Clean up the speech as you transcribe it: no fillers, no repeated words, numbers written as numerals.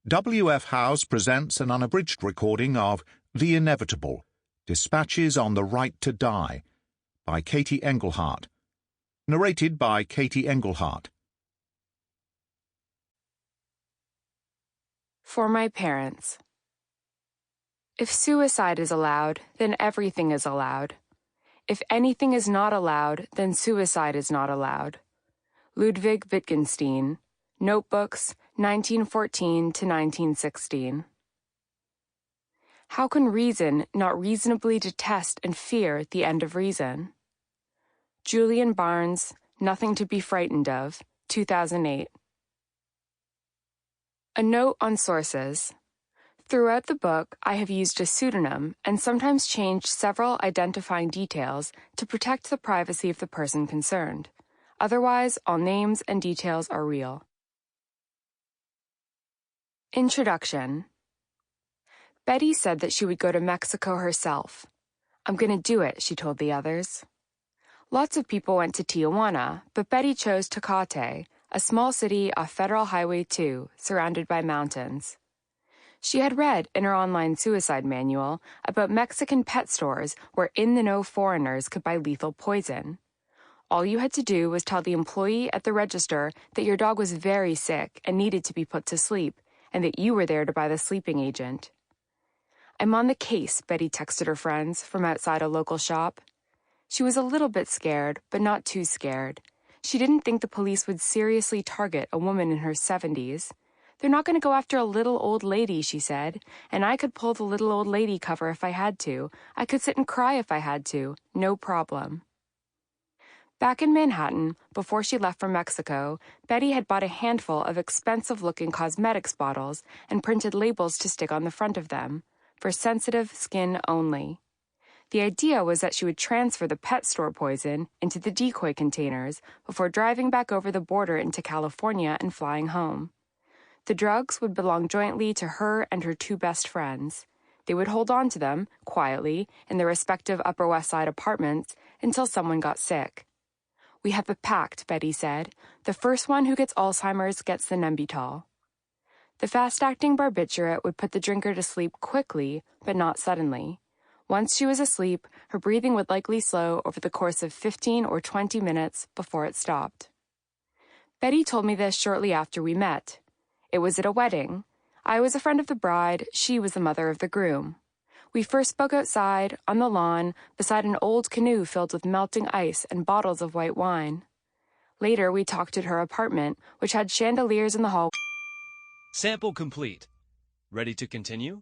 W.F. Howes presents an unabridged recording of The Inevitable, Dispatches on the Right to Die, by Katie Engelhart. Narrated by Katie Engelhart. For my parents. If suicide is allowed, then everything is allowed. If anything is not allowed, then suicide is not allowed. Ludwig Wittgenstein, Notebooks, 1914 to 1916. How can reason not reasonably detest and fear the end of reason? Julian Barnes, Nothing to be Frightened of, 2008. A note on sources. Throughout the book, I have used a pseudonym and sometimes changed several identifying details to protect the privacy of the person concerned. Otherwise, all names and details are real. Introduction. Betty said that she would go to Mexico herself. "I'm going to do it," she told the others. Lots of people went to Tijuana, but Betty chose Tecate, a small city off Federal Highway 2, surrounded by mountains. She had read in her online suicide manual about Mexican pet stores where in-the-know foreigners could buy lethal poison. All you had to do was tell the employee at the register that your dog was very sick and needed to be put to sleep, and that you were there to buy the sleeping agent. "I'm on the case," Betty texted her friends from outside a local shop. She was a little bit scared, but not too scared. She didn't think the police would seriously target a woman in her 70s. "They're not going to go after a little old lady," she said, "and I could pull the little old lady cover if I had to. I could sit and cry if I had to. No problem." Back in Manhattan, before she left for Mexico, Betty had bought a handful of expensive-looking cosmetics bottles and printed labels to stick on the front of them, for sensitive skin only. The idea was that she would transfer the pet store poison into the decoy containers before driving back over the border into California and flying home. The drugs would belong jointly to her and her two best friends. They would hold on to them, quietly, in their respective Upper West Side apartments until someone got sick. "We have a pact," Betty said. "The first one who gets Alzheimer's gets the Nembutal." The fast-acting barbiturate would put the drinker to sleep quickly, but not suddenly. Once she was asleep, her breathing would likely slow over the course of 15 or 20 minutes before it stopped. Betty told me this shortly after we met. It was at a wedding. I was a friend of the bride, she was the mother of the groom. We first spoke outside, on the lawn, beside an old canoe filled with melting ice and bottles of white wine. Later, we talked at her apartment, which had chandeliers in the hall. Sample complete. Ready to continue?